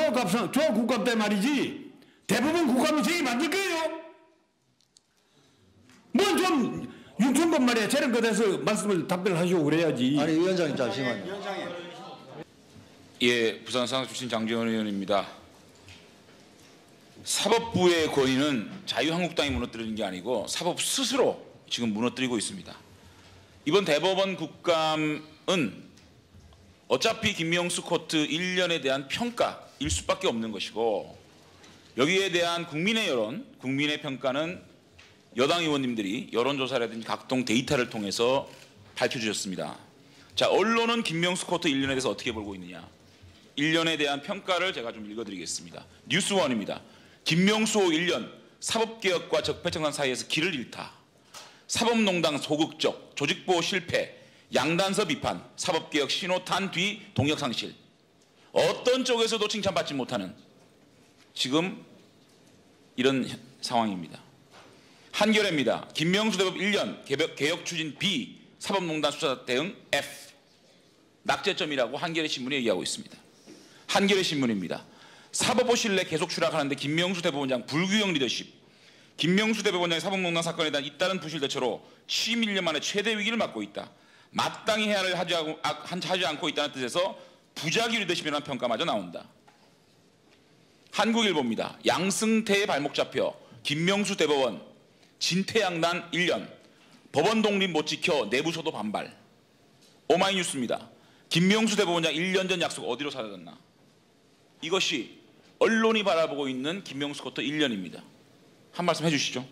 조국감 때 말이지 대부분 국감이 저희 만들 거예요. 뭐 좀 융통법 말이야. 저런 것에서 말씀을 답변을 하시고 그래야지. 아니 위원장님 잠시만요. 예, 부산상황 출신 장재원 의원입니다. 사법부의 권위는 자유한국당이 무너뜨리는 게 아니고 사법 스스로 지금 무너뜨리고 있습니다. 이번 대법원 국감은 어차피 김명수 코트 1년에 대한 평가일 수밖에 없는 것이고 여기에 대한 국민의 여론, 국민의 평가는 여당 의원님들이 여론조사라든지 각종 데이터를 통해서 밝혀주셨습니다. 자, 언론은 김명수 코트 1년에 대해서 어떻게 보고 있느냐. 1년에 대한 평가를 제가 좀 읽어드리겠습니다. 뉴스원입니다. 김명수 1년 사법개혁과 적폐청산 사이에서 길을 잃다. 사법농단 소극적, 조직보호 실패, 양단서 비판, 사법개혁 신호탄 뒤 동력상실. 어떤 쪽에서도 칭찬받지 못하는 지금 이런 상황입니다. 한겨레입니다. 김명수 대법 1년 개혁 추진 B, 사법농단 수사 대응 F. 낙제점이라고 한겨레 신문이 얘기하고 있습니다. 한겨레 신문입니다. 사법부 신뢰 계속 추락하는데 김명수 대법원장 불규형 리더십. 김명수 대법원장의 사법농단 사건에 대한 잇따른 부실 대처로 취임 1년 만에 최대 위기를 맞고 있다. 마땅히 해야 할 하지 않고 있다는 뜻에서 부작위 리더십이라는 평가마저 나온다. 한국일보입니다. 양승태의 발목 잡혀 김명수 대법원 진퇴양난 1년. 법원 독립 못 지켜 내부소도 반발. 오마이뉴스입니다. 김명수 대법원장 1년 전 약속 어디로 사라졌나. 이것이 언론이 바라보고 있는 김명수 코트 1년입니다. 한 말씀 해주시죠.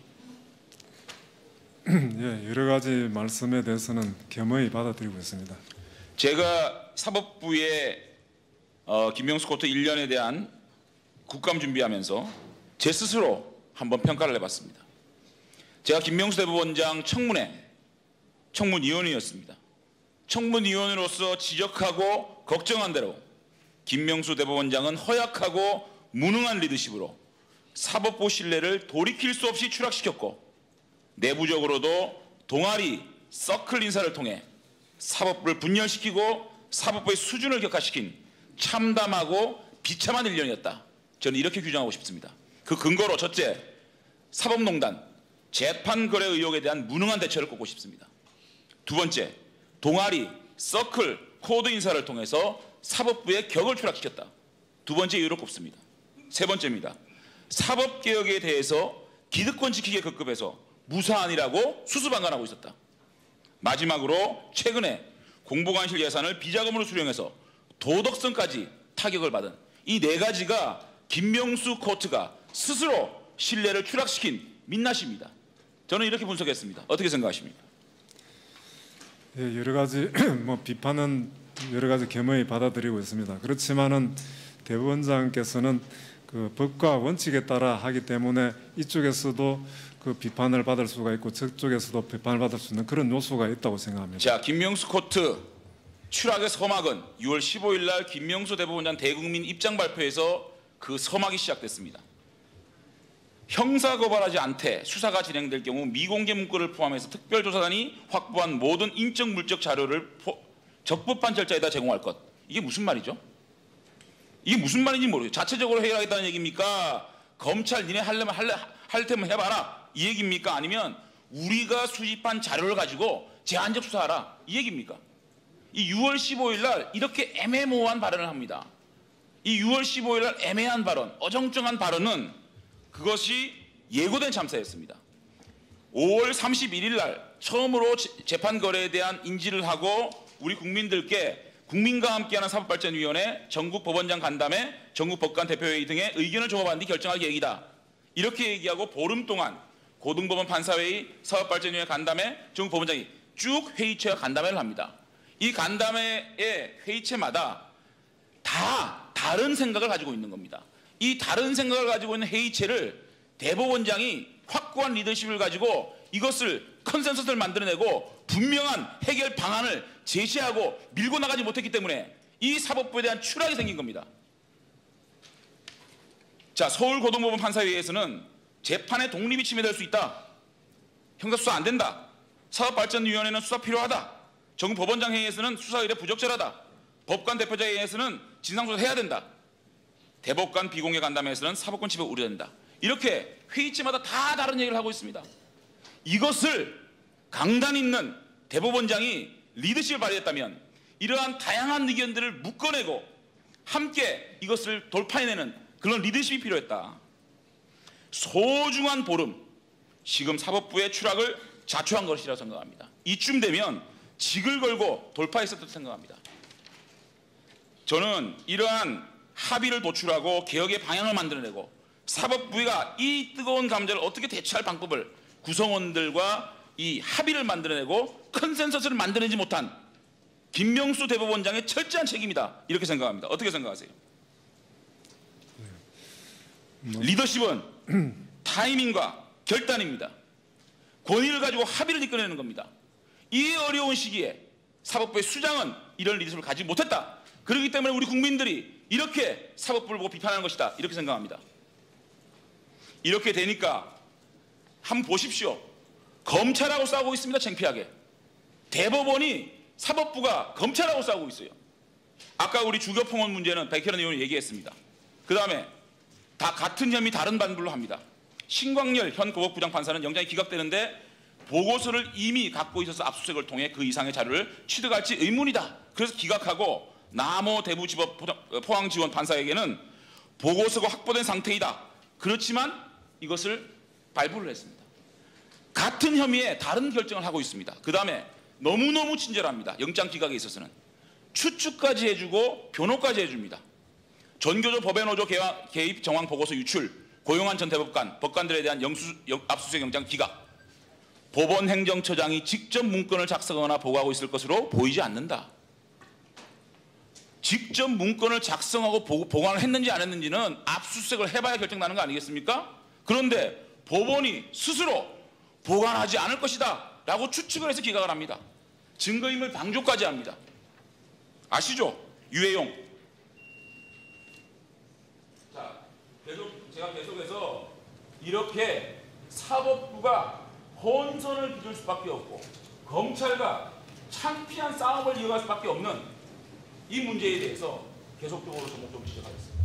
예, 여러 가지 말씀에 대해서는 겸허히 받아들이고 있습니다. 제가 사법부의 김명수 코트 1년에 대한 국감 준비하면서 제 스스로 한번 평가를 해봤습니다. 제가 김명수 대법원장 청문위원이었습니다. 청문위원으로서 지적하고 걱정한 대로 김명수 대법원장은 허약하고 무능한 리더십으로 사법부 신뢰를 돌이킬 수 없이 추락시켰고 내부적으로도 동아리, 서클 인사를 통해 사법부를 분열시키고 사법부의 수준을 격하시킨 참담하고 비참한 1년이었다. 저는 이렇게 규정하고 싶습니다. 그 근거로 첫째, 사법농단, 재판거래 의혹에 대한 무능한 대처를 꼽고 싶습니다. 두 번째, 동아리, 서클, 코드 인사를 통해서 사법부의 격을 추락시켰다. 두 번째 이유로 꼽습니다. 세 번째입니다. 사법개혁에 대해서 기득권 지키기에 급급해서 무사안이라고 수수방관하고 있었다. 마지막으로 최근에 공보관실 예산을 비자금으로 수령해서 도덕성까지 타격을 받은 이 네 가지가 김명수 코트가 스스로 신뢰를 추락시킨 민낯입니다. 저는 이렇게 분석했습니다. 어떻게 생각하십니까? 예, 여러 가지 비판은 여러 가지 겸허히 받아들이고 있습니다. 그렇지만은 대법원장께서는 그 법과 원칙에 따라 하기 때문에 이쪽에서도 그 비판을 받을 수가 있고 저쪽에서도 비판을 받을 수 있는 그런 요소가 있다고 생각합니다. 자, 김명수 코트 추락의 서막은 6월 15일 날 김명수 대법원장 대국민 입장 발표에서 그 서막이 시작됐습니다. 형사고발하지 않되 수사가 진행될 경우 미공개 문건을 포함해서 특별조사단이 확보한 모든 인적 물적 자료를 적법한 절차에다 제공할 것. 이게 무슨 말이죠? 이게 무슨 말인지 모르겠어요. 자체적으로 해결하겠다는 얘기입니까? 검찰 니네 하려면 할 테면 해봐라 이 얘기입니까? 아니면 우리가 수집한 자료를 가지고 제한적 수사하라 이 얘기입니까? 이 6월 15일 날 이렇게 애매모호한 발언을 합니다. 이 6월 15일 날 애매한 발언, 어정쩡한 발언은 그것이 예고된 참사였습니다. 5월 31일 날 처음으로 재판 거래에 대한 인지를 하고 우리 국민들께 국민과 함께하는 사법발전위원회, 전국 법원장 간담회, 전국 법관 대표회의 등의 의견을 종합한 뒤 결정할 계획이다. 이렇게 얘기하고 보름 동안 고등법원 판사회의, 사법발전위원회 간담회, 전국 법원장이 쭉 회의체와 간담회를 합니다. 이 간담회의 회의체마다 다 다른 생각을 가지고 있는 겁니다. 이 다른 생각을 가지고 있는 회의체를 대법원장이 확고한 리더십을 가지고 이것을 컨센서스를 만들어내고 분명한 해결 방안을 제시하고 밀고 나가지 못했기 때문에 이 사법부에 대한 추락이 생긴 겁니다. 자, 서울고등법원 판사회의에서는 재판의 독립이 침해될 수 있다. 형사수사 안 된다. 사법발전위원회는 수사 필요하다. 전국법원장 회의에서는 수사 의뢰 부적절하다. 법관 대표자 회의에서는 진상조사 해야 된다. 대법관 비공개 간담회에서는 사법권 침해 우려된다. 이렇게 회의체마다 다 다른 얘기를 하고 있습니다. 이것을 강단 있는 대법원장이 리더십을 발휘했다면 이러한 다양한 의견들을 묶어내고 함께 이것을 돌파해내는 그런 리더십이 필요했다. 소중한 보름, 지금 사법부의 추락을 자초한 것이라고 생각합니다. 이쯤 되면 직을 걸고 돌파했었다고 생각합니다. 저는 이러한 합의를 도출하고 개혁의 방향을 만들어내고 사법부가 이 뜨거운 감자를 어떻게 대처할 방법을 구성원들과 이 합의를 만들어내고 컨센서스를 만들어내지 못한 김명수 대법원장의 철저한 책임이다. 이렇게 생각합니다. 어떻게 생각하세요? 리더십은 타이밍과 결단입니다. 권위를 가지고 합의를 이끌어내는 겁니다. 이 어려운 시기에 사법부의 수장은 이런 리더십을 가지지 못했다. 그렇기 때문에 우리 국민들이 이렇게 사법부를 보고 비판하는 것이다. 이렇게 생각합니다. 이렇게 되니까 한번 보십시오. 검찰하고 싸우고 있습니다. 창피하게. 대법원이 사법부가 검찰하고 싸우고 있어요. 아까 우리 주교평원 문제는 백혜련 의원이 얘기했습니다. 그 다음에 다 같은 혐의 다른 반불로 합니다. 신광열 현 고법부장 판사는 영장이 기각되는데 보고서를 이미 갖고 있어서 압수수색을 통해 그 이상의 자료를 취득할지 의문이다. 그래서 기각하고 남호 대부지법 포항지원 판사에게는 보고서가 확보된 상태이다. 그렇지만 이것을 발부를 했습니다. 같은 혐의에 다른 결정을 하고 있습니다. 그 다음에 너무너무 친절합니다. 영장 기각에 있어서는. 추측까지 해주고 변호까지 해줍니다. 전교조 법외노조 개입 정황 보고서 유출, 고용한 전 대법관, 법관들에 대한 압수수색 영장 기각, 법원 행정처장이 직접 문건을 작성하거나 보고하고 있을 것으로 보이지 않는다. 직접 문건을 작성하고 보관을 했는지 안 했는지는 압수수색을 해봐야 결정나는 거 아니겠습니까? 그런데 법원이 스스로 보관하지 않을 것이다 라고 추측을 해서 기각을 합니다. 증거인멸 방조까지 합니다. 아시죠? 유해용. 자, 제가 계속해서 이렇게 사법부가 혼선을 빚을 수밖에 없고 검찰과 창피한 싸움을 이어갈 수밖에 없는 이 문제에 대해서 계속적으로 전목적으로 지적하겠습니다.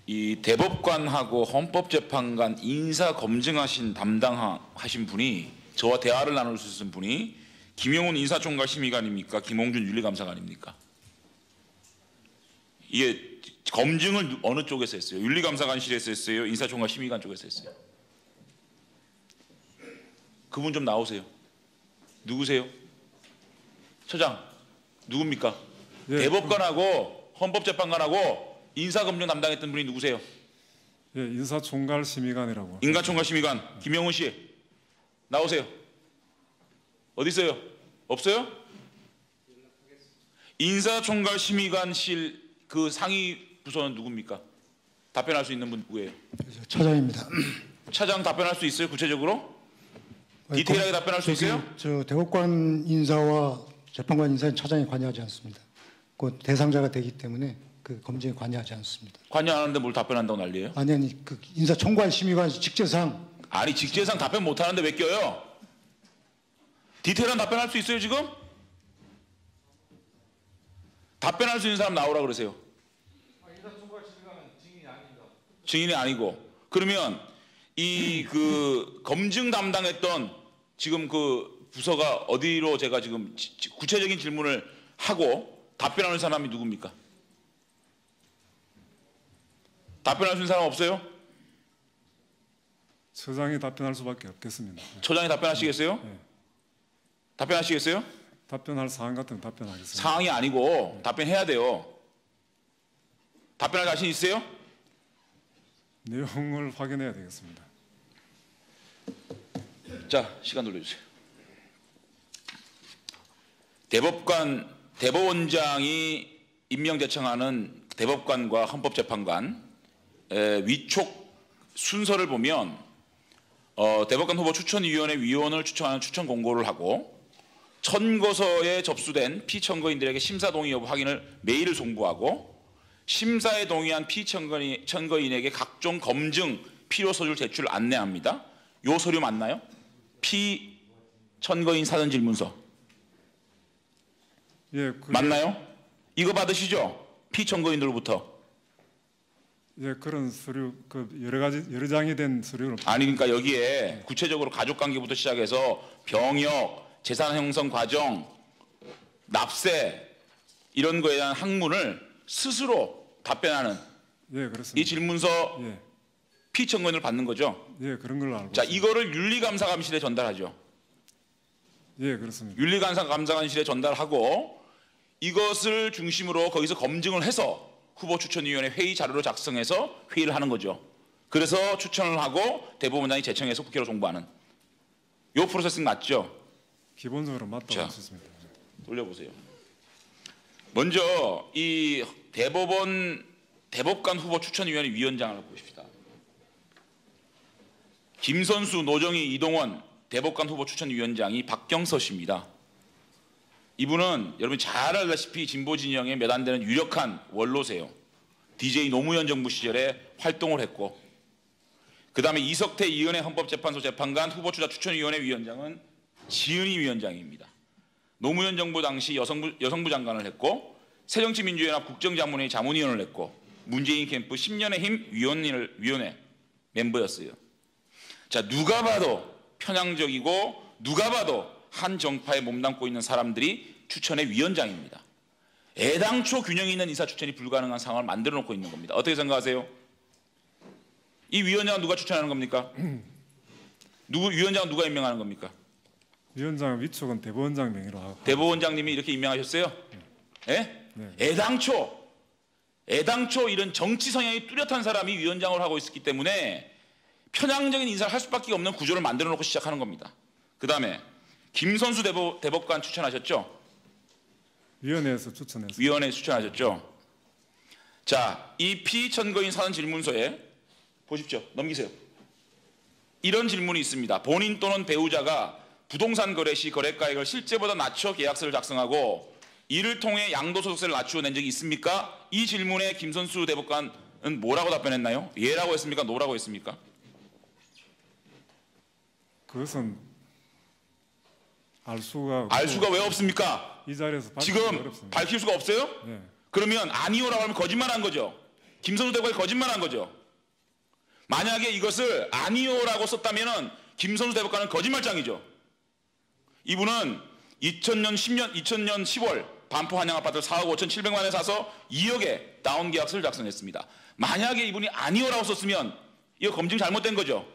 이 대법관하고 헌법재판관 인사검증하신 담당하신 분이 저와 대화를 나눌 수 있는 분이 김영훈 인사총괄 심의관입니까? 김홍준 윤리감사관입니까? 이게 검증을 어느 쪽에서 했어요? 윤리감사관실에서 했어요? 인사총괄 심의관 쪽에서 했어요? 그분 좀 나오세요. 누구세요? 처장 누굽니까? 예, 대법관하고 헌법재판관하고 인사검증 담당했던 분이 누구세요? 예, 인사총괄 심의관이라고. 인사총괄 심의관 김영훈 씨 나오세요. 어디 있어요? 없어요? 인사총괄 심의관실 그 상위 부서는 누굽니까? 답변할 수 있는 분 누구예요? 차장입니다. 차장 답변할 수 있어요? 구체적으로? 디테일하게 답변할 수 있어요? 저 대법관 인사와 재판관 인사는 차장이 관여하지 않습니다. 그 대상자가 되기 때문에 그 검증에 관여하지 않습니다. 관여 안 하는데 뭘 답변한다고 난리예요? 아니 그 인사총괄 심의관 직제상. 아니 직제상 답변 못 하는데 왜 껴요? 디테일한 답변할 수 있어요 지금? 답변할 수 있는 사람 나오라 그러세요. 인사총괄 심의관은 증인이 아닙니다. 증인이 아니고 그러면 이 그 검증 담당했던 지금 그 부서가 어디로 제가 지금 구체적인 질문을 하고 답변하는 사람이 누굽니까? 답변할 수 있는 사람 없어요? 처장이 답변할 수밖에 없겠습니다. 처장이 답변하시겠어요? 네. 답변하시겠어요? 답변할 사안 같으면 답변하겠습니다. 상황이 아니고 답변해야 돼요. 답변할 자신 있어요? 내용을 확인해야 되겠습니다. 자, 시간 돌려주세요. 대법원장이 임명 제청하는 대법관과 헌법재판관 위촉 순서를 보면 대법관 후보 추천위원회 위원을 추천하는 추천 공고를 하고 청구서에 접수된 피청구인들에게 심사 동의 여부 확인을 메일을 송부하고 심사에 동의한 피청구인에게 각종 검증 필요 서류를 제출 안내합니다. 요 서류 맞나요? 피청구인 사전 질문서 예, 그게, 맞나요? 이거 받으시죠? 피청구인들로부터 예, 그런 서류 그 여러 장이 된 서류를 아니 그러니까 여기에 구체적으로 가족관계부터 시작해서 병역, 재산 형성 과정, 납세 이런 거에 대한 항문을 스스로 답변하는 예, 그렇습니다. 이 질문서 예, 피청구인을 받는 거죠. 예, 그런 걸로 알고 자, 있습니다. 이거를 윤리감사감실에 전달하죠. 예, 그렇습니다. 윤리감사감실에 전달하고 이것을 중심으로 거기서 검증을 해서 후보추천위원회 회의 자료로 작성해서 회의를 하는 거죠. 그래서 추천을 하고 대법원장이 제청해서 국회로 송부하는 요 프로세싱 맞죠? 기본적으로 맞다고 자. 할 수 있습니다. 돌려보세요. 먼저 이 대법관 후보추천위원회 위원장을 보십시다. 김선수, 노정희, 이동원 대법관 후보추천위원장이 박경서 씨입니다. 이분은 여러분 잘 알다시피 진보 진영에 몇 안 되는 유력한 원로세요. DJ 노무현 정부 시절에 활동을 했고 그 다음에 이석태 이은혜 헌법재판소 재판관 후보추자 추천위원회 위원장은 지은희 위원장입니다. 노무현 정부 당시 여성부 장관을 했고 새정치민주연합 국정자문회의 자문위원을 했고 문재인 캠프 10년의 힘 위원회 멤버였어요. 자, 누가 봐도 편향적이고 누가 봐도 한 정파에 몸담고 있는 사람들이 추천의 위원장입니다. 애당초 균형 있는 인사 추천이 불가능한 상황을 만들어 놓고 있는 겁니다. 어떻게 생각하세요? 이 위원장은 누가 추천하는 겁니까? 위원장은 누가 임명하는 겁니까? 위원장 위촉은 대법원장 명의로 하고 대법원장님이 이렇게 임명하셨어요? 예? 네. 애당초 이런 정치 성향이 뚜렷한 사람이 위원장을 하고 있었기 때문에 편향적인 인사를 할 수밖에 없는 구조를 만들어 놓고 시작하는 겁니다. 그 다음에 김선수 대법관 추천하셨죠? 위원회에서 추천했습니다. 위원회 추천하셨죠? 자, 이 피천거인 사전 질문서에 보십시오. 넘기세요. 이런 질문이 있습니다. 본인 또는 배우자가 부동산 거래 시 거래가액을 실제보다 낮춰 계약서를 작성하고 이를 통해 양도소득세를 낮추어 낸 적이 있습니까? 이 질문에 김선수 대법관은 뭐라고 답변했나요? 예라고 했습니까? 노라고 했습니까? 그것은 알 수가 알 수가 왜 없습니까? 이 자리에서 지금 어렵습니다. 밝힐 수가 없어요? 네. 그러면 아니오라고 하면 거짓말한 거죠. 김선수 대법관이 거짓말한 거죠. 만약에 이것을 아니오라고 썼다면 김선수 대법관은 거짓말장이죠. 이분은 2000년 10월 반포 한양 아파트를 4억 5,700만 원에 사서 2억에 다운 계약서를 작성했습니다. 만약에 이분이 아니오라고 썼으면 이거 검증 잘못된 거죠.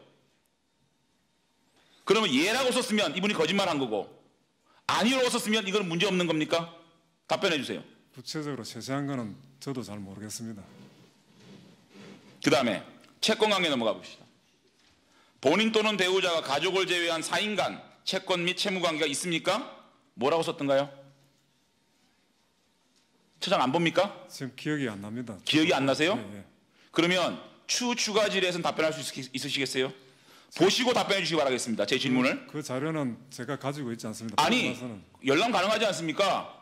그러면 예라고 썼으면 이분이 거짓말한 거고 아니오라고 썼으면 이건 문제 없는 겁니까? 답변해 주세요. 구체적으로 세세한 거는 저도 잘 모르겠습니다. 그 다음에 채권 관계 넘어가 봅시다. 본인 또는 배우자가 가족을 제외한 4인 간 채권 및 채무 관계가 있습니까? 뭐라고 썼던가요? 처장 안 봅니까? 지금 기억이 안 납니다. 기억이 안 나세요? 예, 예. 그러면 추가 질의에서는 답변할 수 있으시겠어요? 보시고 답변해 주시기 바라겠습니다. 제 질문을. 그 자료는 제가 가지고 있지 않습니다. 아니, 나서는. 열람 가능하지 않습니까?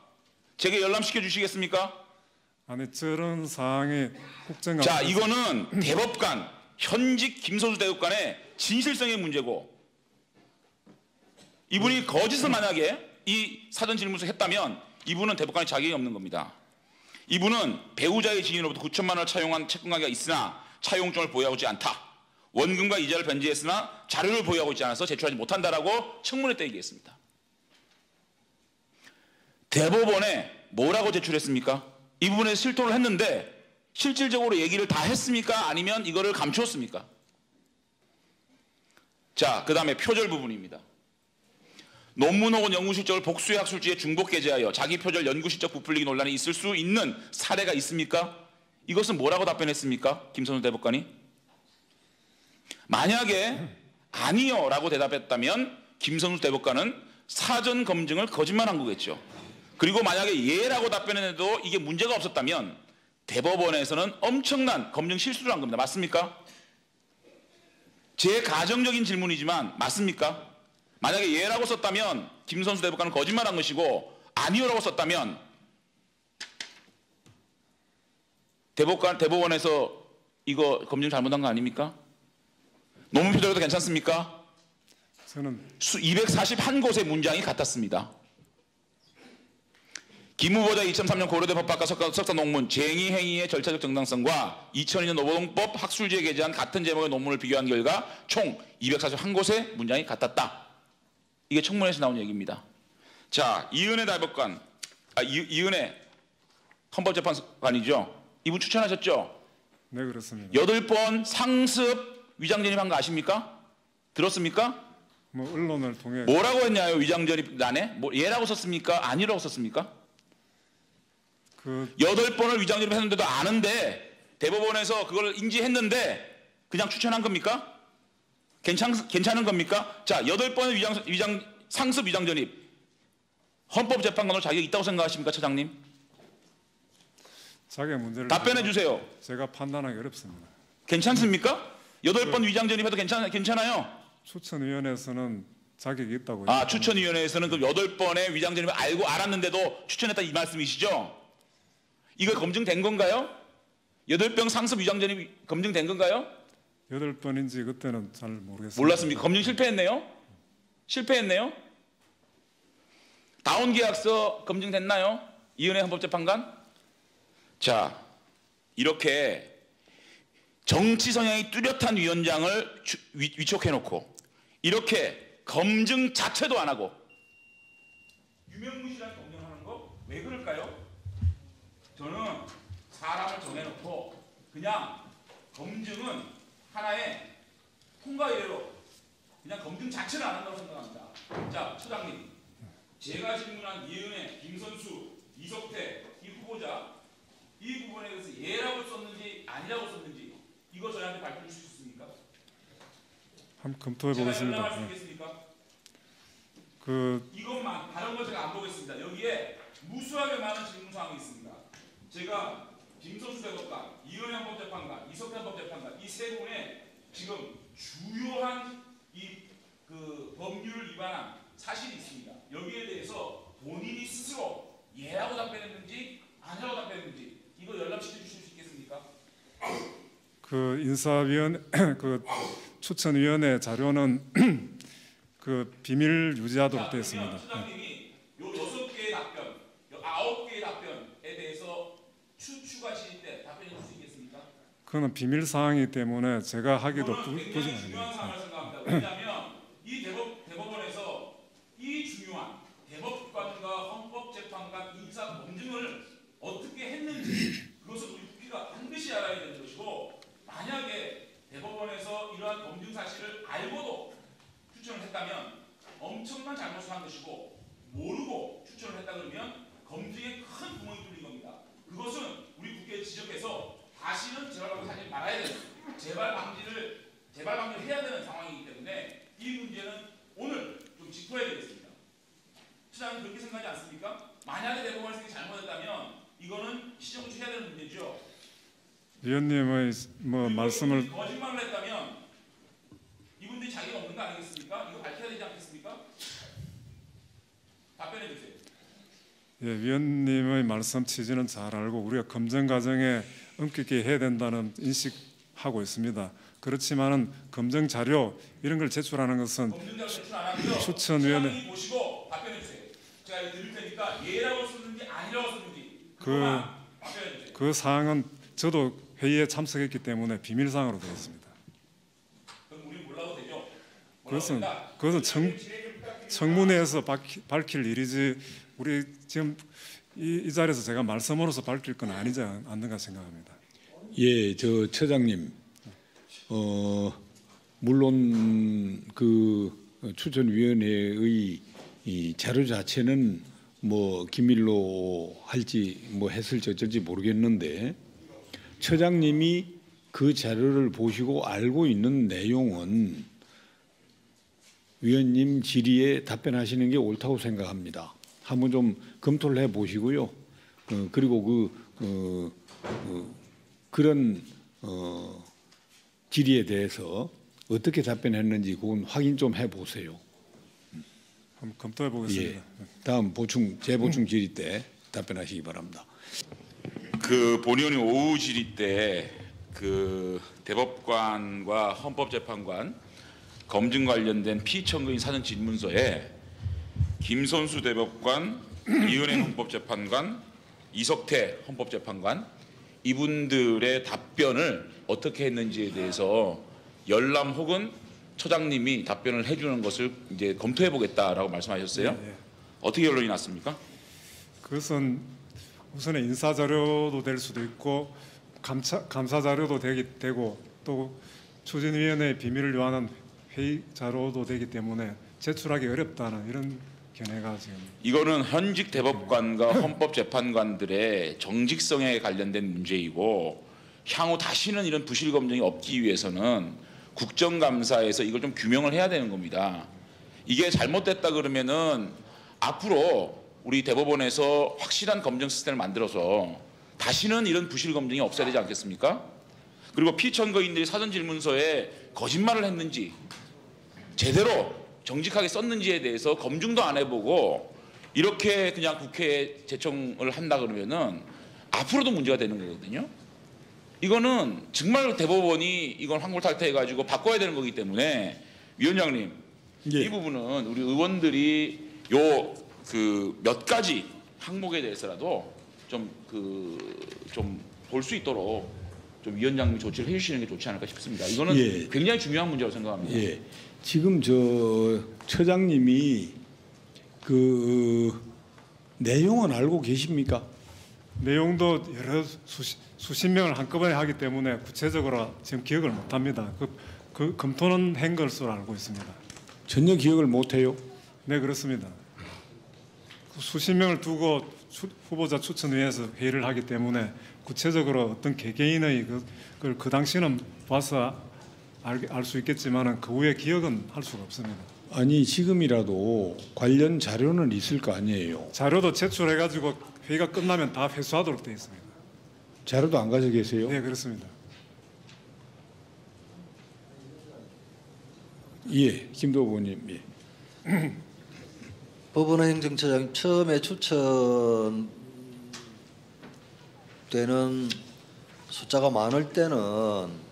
제게 열람시켜 주시겠습니까? 아니 저런 사항이 국정감 자, 이거는 대법관, 현직 김선수 대법관의 진실성의 문제고 이분이 거짓을 만약에 이 사전 질문서 했다면 이분은 대법관의 자격이 없는 겁니다. 이분은 배우자의 지인으로부터 9천만 원을 차용한 채권 관계가 있으나 차용증을 보유하고 있지 않다. 원금과 이자를 변제했으나 자료를 보유하고 있지 않아서 제출하지 못한다라고 청문회 때 얘기했습니다. 대법원에 뭐라고 제출했습니까? 이 부분에 실토를 했는데 실질적으로 얘기를 다 했습니까? 아니면 이거를 감추었습니까? 자, 그 다음에 표절 부분입니다. 논문 혹은 연구 실적을 복수의 학술지에 중복 게재하여 자기 표절 연구 실적 부풀리기 논란이 있을 수 있는 사례가 있습니까? 이것은 뭐라고 답변했습니까? 김선수 대법관이? 만약에 아니요 라고 대답했다면 김선수 대법관은 사전 검증을 거짓말한 거겠죠. 그리고 만약에 예라고 답변해도 이게 문제가 없었다면 대법원에서는 엄청난 검증 실수를 한 겁니다. 맞습니까? 제 가정적인 질문이지만 맞습니까? 만약에 예라고 썼다면 김선수 대법관은 거짓말한 것이고 아니요라고 썼다면 대법원에서 이거 검증 잘못한 거 아닙니까? 논문 표절도 괜찮습니까? 저는 241곳의 문장이 같았습니다. 김 후보자 2003년 고려대 법학과 석사 논문 쟁의 행위의 절차적 정당성과 2002년 노동법 학술지에 게재한 같은 제목의 논문을 비교한 결과 총 241곳의 문장이 같았다. 이게 청문회에서 나온 얘기입니다. 자, 이은혜 대법관, 이은혜 헌법재판관이죠. 이분 추천하셨죠? 네, 그렇습니다. 8번 상습 위장전입한 거 아십니까? 들었습니까? 뭐 언론을 통해 뭐라고 했냐요? 위장전입란에? 뭐 예라고 썼습니까? 아니라고 썼습니까? 그 8번을 위장전입했는데도 아는데 대법원에서 그걸 인지했는데 그냥 추천한 겁니까? 괜찮은 겁니까? 자, 8번의 상습 위장전입 헌법재판관으로 자격이 있다고 생각하십니까, 처장님? 자기의 문제를 답변해 주세요. 제가 판단하기 어렵습니다. 괜찮습니까? 8번 위장전입해도 괜찮아요? 추천위원회에서는 자격이 있다고. 추천위원회에서는 그 8번의 위장전입을 알았는데도 추천했다 이 말씀이시죠? 이거 검증된 건가요? 8번 상습 위장전입 검증된 건가요? 8번인지 그때는 잘 모르겠습니다. 몰랐습니까? 검증 실패했네요? 다운계약서 검증됐나요? 이은혜 헌법재판관? 자, 이렇게 정치 성향이 뚜렷한 위원장을 위촉해놓고 이렇게 검증 자체도 안 하고 유명무실한 검증하는 거 왜 그럴까요? 저는 사람을 정해놓고 그냥 검증은 하나의 통과 이래로 그냥 검증 자체를 안 한다고 생각합니다. 자, 처장님, 제가 질문한 이은혜, 김선수, 이석태 이 후보자 이 부분에 대해서 예라고 썼는지 아니라고 썼는지 이거 저희한테 밝혀줄 수 있습니까? 한번 검토해 제가 보겠습니다. 연락할 수 있겠습니까? 이것만 다른 거 제가 안 보겠습니다. 여기에 무수하게 많은 질문 사항이 있습니다. 제가 김선수 대법관, 이은혜 헌법재판관, 이석태 헌법재판관 이 세 분의 지금 주요한 그 법률을 위반한 사실이 있습니다. 여기에 대해서 본인이 스스로 예라고 답변했는지 아니라고 답변했는지 이거 연락시켜 주실 수 있겠습니까? 그 인사위원 그 추천위원회 자료는 그 비밀 유지하도록 되어 있습니다. 수장님이 요 6개의 답변, 요 9개의 답변에 대해서 추가하실 때 답변해 줄 수 있겠습니까? 그거는 비밀 사항이기 때문에 제가 하기도 굉장히 부족합니다. 중요한 사항을 생각합니다. 왜냐하면 이 대법원에서 이 중요한 대법관과 헌법재판관 인사 검증을 어떻게 했는지 그것을 우리 국회가 반드시 알아야 되는 것이고, 만약에 대법원에서 이러한 검증 사실을 알고도 추천을 했다면 엄청난 잘못을 한 것이고, 모르고 추천을 했다 그러면 검증에 큰 구멍이 뚫린 겁니다. 그것은 우리 국회에 지적해서 다시는 재발 방지하지 말아야 되는, 재발 방지를 해야 되는 상황이기 때문에 이 문제는 오늘 좀 짚어야 되겠습니다. 시장님 그렇게 생각하지 않습니까? 만약에 대법원에서 잘못했다면 이거는 시정조치해야 되는 문제죠. 위원님의 뭐 말씀을 거짓말을 했다면 이분들이 자기가 없는 거 아니겠습니까? 이거 밝혀야 되지 않겠습니까? 답변해 주세요. 예, 위원님의 말씀 취지는 잘 알고 우리가 검증 과정에 엄격히 해야 된다는 인식하고 있습니다. 그렇지만은 검증 자료 이런 걸 제출하는 것은 검증자료 제출 안 하고요. 추천위원회 보시고 답변해 주세요. 제가 이거 드릴 테니까 예라고 썼는지 아니라고 썼는지 그 답변해 주세요. 그 사항은 저도 회의에 참석했기 때문에 비밀 사항으로 되어 있습니다. 그럼 우리 몰라도 되죠? 그것은 청문회에서 밝힐 일이지 우리 지금 이 자리에서 제가 말씀으로서 밝힐 건 아니지 않는가 생각합니다. 예, 저 처장님, 물론 그 추천위원회의 이 자료 자체는 뭐 기밀로 할지 뭐 했을지 어쩔지 모르겠는데, 처장님이 그 자료를 보시고 알고 있는 내용은 위원님 질의에 답변하시는 게 옳다고 생각합니다. 한번 좀 검토를 해 보시고요. 그리고 그런 질의에 대해서 어떻게 답변했는지 그건 확인 좀 해 보세요. 한번 검토해 보겠습니다. 예. 다음 재보충 질의 때 답변하시기 바랍니다. 그 본의원이 오후 질의 때 그 대법관과 헌법재판관 검증 관련된 피청구인 사전 질문서에 김선수 대법관, 이은행 헌법재판관, 이석태 헌법재판관 이분들의 답변을 어떻게 했는지에 대해서 열람 혹은 처장님이 답변을 해주는 것을 이제 검토해 보겠다라고 말씀하셨어요. 예. 어떻게 결론이 났습니까? 그것은 우선에 인사 자료도 될 수도 있고 감사 자료도 되고 또 추진위원회의 비밀을 요하는 회의 자료도 되기 때문에 제출하기 어렵다는 이런 견해가 지금. 이거는 현직 대법관과 헌법재판관들의 정직성에 관련된 문제이고 향후 다시는 이런 부실 검증이 없기 위해서는 국정감사에서 이걸 좀 규명을 해야 되는 겁니다. 이게 잘못됐다 그러면은 앞으로 우리 대법원에서 확실한 검증 시스템을 만들어서 다시는 이런 부실 검증이 없어야 되지 않겠습니까? 그리고 피청구인들이 사전질문서에 거짓말을 했는지 제대로 정직하게 썼는지에 대해서 검증도 안 해보고 이렇게 그냥 국회에 제청을 한다 그러면은 앞으로도 문제가 되는 거거든요. 이거는 정말 대법원이 이건 환골탈태해가지고 바꿔야 되는 거기 때문에 위원장님 예. 이 부분은 우리 의원들이 요 그 몇 가지 항목에 대해서라도 좀 볼 수 있도록 좀 위원장님이 조치를 해주시는 게 좋지 않을까 싶습니다. 이거는 예. 굉장히 중요한 문제라고 생각합니다. 예. 지금 저 처장님이 그 내용은 알고 계십니까? 내용도 여러 수십 명을 한꺼번에 하기 때문에 구체적으로 지금 기억을 못합니다. 그 검토는 한 것으로 알고 있습니다. 전혀 기억을 못해요. 네, 그렇습니다. 수십 명을 두고 후보자 추천위에서 회의를 하기 때문에 구체적으로 어떤 개개인의 그걸 그 당시는 봐서 알 수 있겠지만은 그 후에 기억은 할 수가 없습니다. 아니 지금이라도 관련 자료는 있을 거 아니에요. 자료도 제출해가지고 회의가 끝나면 다 회수하도록 되어 있습니다. 자료도 안 가져 계세요? 네, 그렇습니다. 예, 김도호 의원님. 예. 법원의 행정처장이 처음에 추천되는 숫자가 많을 때는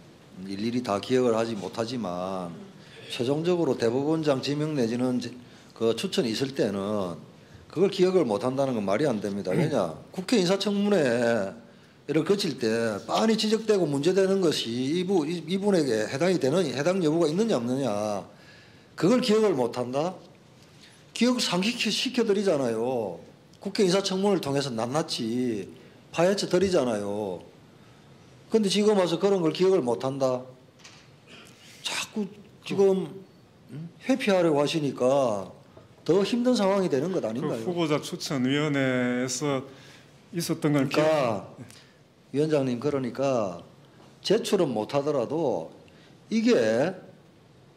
일일이 다 기억을 하지 못하지만 최종적으로 대법원장 지명 내지는 그 추천이 있을 때는 그걸 기억을 못한다는 건 말이 안 됩니다. 왜냐? 국회 인사청문회를 거칠 때 빤히 지적되고 문제되는 것이 이분에게 해당 여부가 있느냐 없느냐 그걸 기억을 못한다? 기억 상기시켜드리잖아요. 국회 인사청문회를 통해서 낱낱이 파헤쳐 드리잖아요. 그런데 지금 와서 그런 걸 기억을 못한다? 자꾸 지금 회피하려고 하시니까 더 힘든 상황이 되는 것 그 아닌가요? 후보자 추천위원회에서 있었던 걸 그러니까 위원장님 그러니까 제출은 못하더라도 이게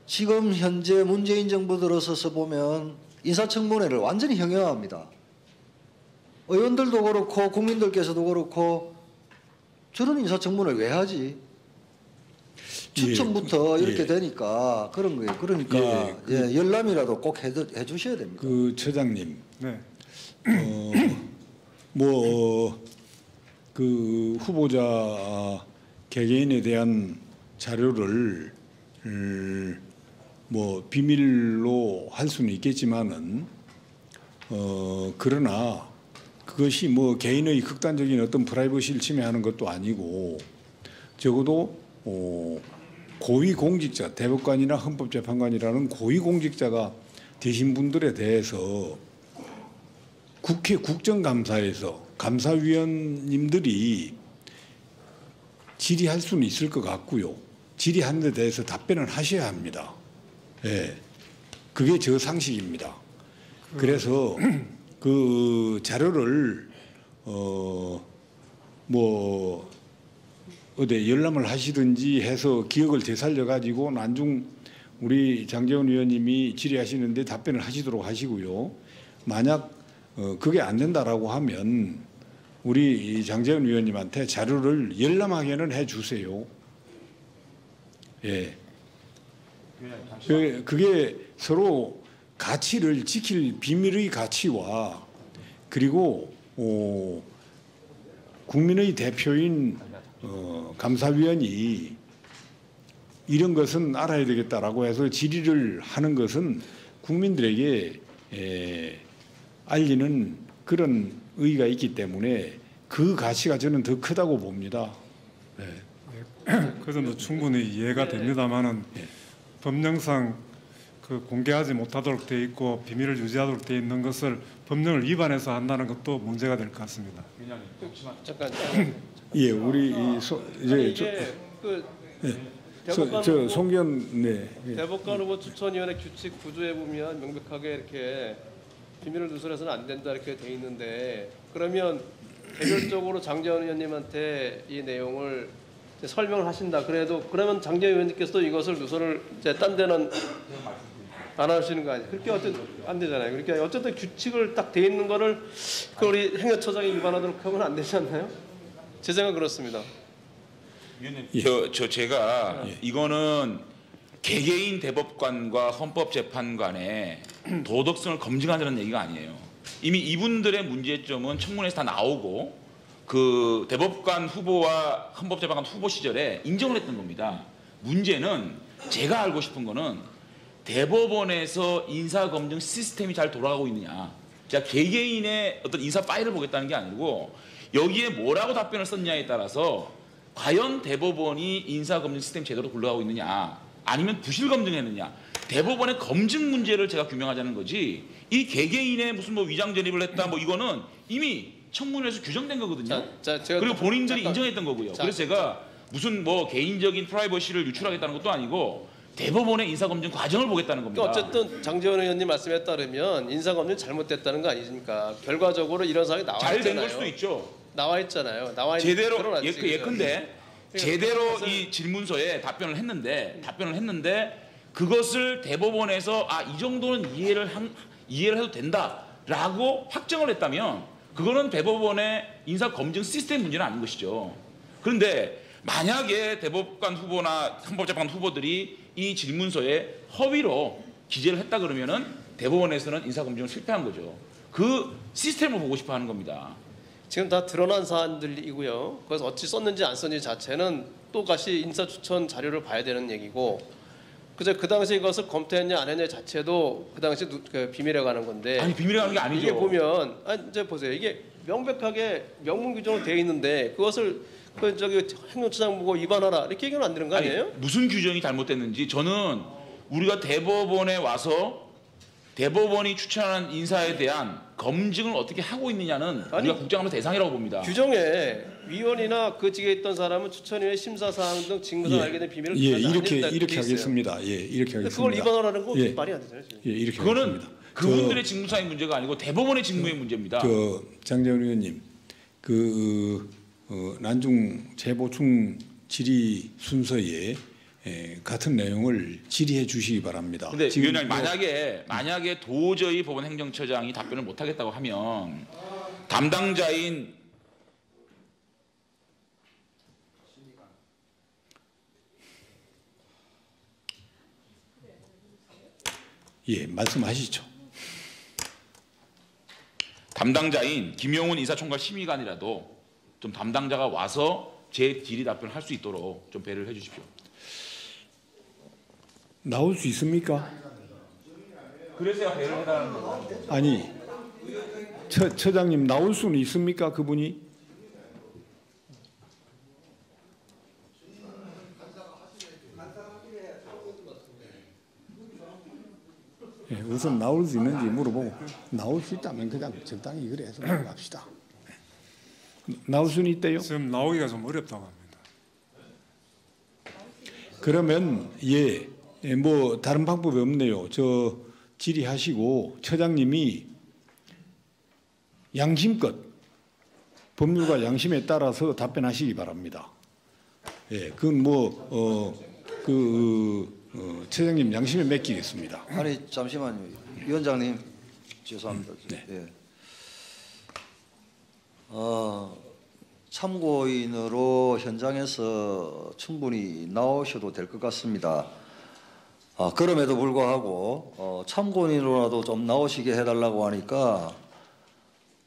지금 현재 문재인 정부 들어서서 보면 인사청문회를 완전히 형용합니다. 의원들도 그렇고 국민들께서도 그렇고 저런 인사청문회를 왜 하지? 추천부터 예. 이렇게 되니까 그런 거예요. 그러니까 예. 열람이라도 꼭 해주셔야 됩니다. 그 처장님. 네. 그 후보자 개개인에 대한 자료를 뭐 비밀로 할 수는 있겠지만은 그러나 그것이 뭐 개인의 극단적인 어떤 프라이버시를 침해하는 것도 아니고 적어도 고위공직자 대법관이나 헌법재판관이라는 고위공직자가 되신 분들에 대해서 국회 국정감사에서 감사위원님들이 질의할 수는 있을 것 같고요. 질의하는 데 대해서 답변을 하셔야 합니다. 예, 그게 저 상식입니다. 그래서 그 자료를 뭐 어디 열람을 하시든지 해서 기억을 되살려 가지고 나중 우리 장제원 의원님이 질의하시는데 답변을 하시도록 하시고요. 만약 그게 안 된다라고 하면 우리 장제원 의원님한테 자료를 열람하게는 해주세요. 예. 그게 서로 가치를 지킬 비밀의 가치와 그리고 국민의 대표인 감사위원이 이런 것은 알아야 되겠다라고 해서 질의를 하는 것은 국민들에게 알리는 그런 의의가 있기 때문에 그 가치가 저는 더 크다고 봅니다. 네. 그 점도 충분히 이해가 됩니다만은 법령상 그 공개하지 못하도록 돼 있고 비밀을 유지하도록 돼 있는 것을 법령을 위반해서 한다는 것도 문제가 될 것 같습니다. 잠깐. 예, 우리 이제 이게 그 저 송견 네. 예. 대법관 후보 추천위원회 규칙 구조에 보면 명백하게 이렇게 비밀을 누설해서는 안 된다 이렇게 돼 있는데 그러면 개별적으로 장재원 의원님한테 이 내용을 이제 설명을 하신다. 그러면 장재원 의원님께서도 이것을 누설을 이제 딴 데는 안 하시는 거 아니에요? 그렇게 어쨌든 안 되잖아요. 그러니까 어쨌든 규칙을 딱 돼 있는 거를 그 우리 행여처장이 위반하도록 하면 안 되지 않나요? 제 생각 그렇습니다. 제가 이거는 개개인 대법관과 헌법재판관의 도덕성을 검증하자는 얘기가 아니에요. 이미 이분들의 문제점은 청문회에서 다 나오고 그 대법관 후보와 헌법재판관 후보 시절에 인정을 했던 겁니다. 문제는 제가 알고 싶은 거는 대법원에서 인사검증 시스템이 잘 돌아가고 있느냐. 제가 개개인의 어떤 인사 파일을 보겠다는 게 아니고 여기에 뭐라고 답변을 썼냐에 따라서 과연 대법원이 인사검증 시스템 제대로 굴러가고 있느냐 아니면 부실검증했느냐 대법원의 검증 문제를 제가 규명하자는 거지 이 개개인의 무슨 뭐 위장 전입을 했다 뭐 이거는 이미 청문회에서 규정된 거거든요. 제가 그리고 본인들이 잠깐. 인정했던 거고요. 그래서 제가 무슨 뭐 개인적인 프라이버시를 유출하겠다는 것도 아니고 대법원의 인사검증 과정을 보겠다는 겁니다. 그러니까 어쨌든 장재원 의원님 말씀에 따르면 인사검증 잘못됐다는 거 아니십니까? 결과적으로 이런 상황이 나와 잘 된 있잖아요. 걸 수도 있죠. 나와 있잖아요. 나와 있는 제대로 드러났지, 예컨대 그죠? 제대로 그것을- 이 질문서에 답변을 했는데 그것을 대법원에서 이 정도는 이해를 해도 된다라고 확정을 했다면 그거는 대법원의 인사 검증 시스템 문제는 아닌 것이죠. 그런데 만약에 대법관 후보나 헌법재판관 후보들이 이 질문서에 허위로 기재를 했다 그러면은 대법원에서는 인사 검증을 실패한 거죠. 그 시스템을 보고 싶어 하는 겁니다. 지금 다 드러난 사안들이고요. 그래서 어찌 썼는지 안 썼는지 자체는 또 다시 인사 추천 자료를 봐야 되는 얘기고, 그저 그 당시에 이것을 검토했냐 안 했냐 자체도 그 당시 비밀에 관한 건데. 아니 비밀에 가는 게 아니죠. 이게 보면 이제 보세요. 이게 명백하게 명문 규정으로 돼 있는데 그것을 행정처장 보고 위반하라 이렇게 얘기는 안 되는 거 아니에요? 아니, 무슨 규정이 잘못됐는지 저는 우리가 대법원에 와서 대법원이 추천하는 인사에 대한 검증을 어떻게 하고 있느냐는 우리가 국정감사 대상이라고 봅니다. 규정에 위원이나 그 직에 있던 사람은 추천위의 심사 사항 등 직무상 알게 된 비밀을 예, 기하지 이렇게 않는다, 이렇게 돼 있어요. 하겠습니다. 예, 이렇게 근데 하겠습니다. 그걸 위반하라는 건 예. 말이 안 되잖아요. 지금. 예, 이렇게 그거는 하겠습니다. 그분들의 직무상의 문제가 아니고 대법원의 직무의 문제입니다. 장재원 의원님, 난중 재보충 질의 순서에 같은 내용을 질의해 주시기 바랍니다. 근데 지금 위원장님 만약에 도저히 법원 행정처장이 답변을 못 하겠다고 하면 담당자인 말씀하시죠. 담당자인 김용훈 인사총괄 심의관이라도 좀 담당자가 와서 제 질의 답변을 할 수 있도록 좀 배려를 해주십시오. 나올 수 있습니까? 그래서야 배려를 해달라는 거예요. 아니, 처장님 나올 수는 있습니까? 그분이? 예, 우선 나올 수 있는지 물어보고 나올 수 있다면 그냥 적당히 그래 해서 넘어갑시다. 나올 수는 있대요? 지금 나오기가 좀 어렵다고 합니다. 그러면 뭐 다른 방법이 없네요. 저 질의하시고 처장님이 양심껏 법률과 양심에 따라서 답변하시기 바랍니다. 예, 그건 처장님 양심에 맡기겠습니다. 아니 잠시만요. 위원장님 죄송합니다. 네. 예. 참고인으로 현장에서 충분히 나오셔도 될 것 같습니다. 그럼에도 불구하고 참고인으로라도 좀 나오시게 해달라고 하니까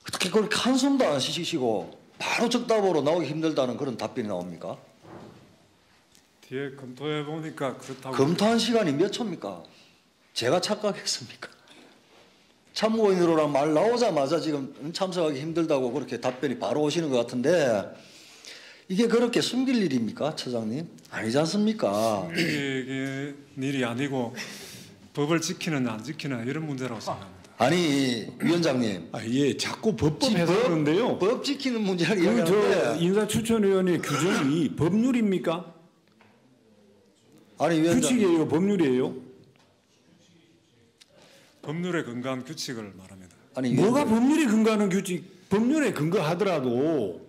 어떻게 그렇게 한숨도 안 쉬시고 바로 적답으로 나오기 힘들다는 그런 답변이 나옵니까? 뒤에 검토해 보니까 그렇다고. 검토한 시간이 몇 초입니까? 제가 착각했습니까? 참고인으로란 말 나오자마자 지금 참석하기 힘들다고 그렇게 답변이 바로 오시는 것 같은데 이게 그렇게 숨길 일입니까, 처장님? 아니지 않습니까? 이게 일이 아니고 법을 지키느냐 안 지키느냐 이런 문제라고 생각합니다. 아니 위원장님, 예, 자꾸 법법 해석하는데요. 법 지키는 문제를 그 저 이야기하는데 인사추천위원회 규정이 법률입니까? 아니 위원장님, 규칙이에요, 법률이에요? 법률에 근거한 규칙을 말합니다. 아니 뭐가 법률에 근거하는 규칙? 법률에 근거하더라도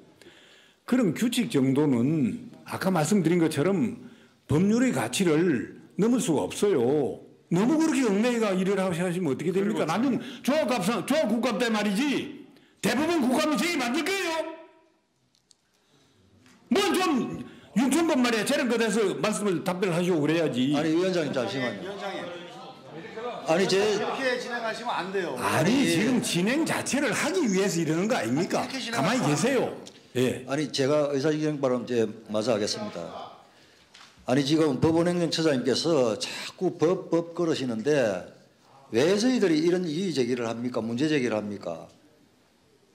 그런 규칙 정도는 아까 말씀드린 것처럼 법률의 가치를 넘을 수가 없어요. 너무 그렇게 얽매이가 일을 하시면 어떻게 됩니까? 나중 조합국감 때 말이지 대법원 국감이 제기 만들 거예요. 뭐 좀 융천법 말이야 저런 것에서 말씀을 답변을 하시고 그래야지. 아니 위원장님 잠시만요. 아니 이렇게 진행하시면 안 돼요. 아니 지금 진행 자체를 하기 위해서 이러는 거 아닙니까? 가만히 계세요. 예. 아니 제가 의사진행 발언 이제 마저 하겠습니다. 아니 지금 법원행정처장님께서 자꾸 법 그러시는데 왜 저희들이 이런 이의 제기를 합니까? 문제 제기를 합니까?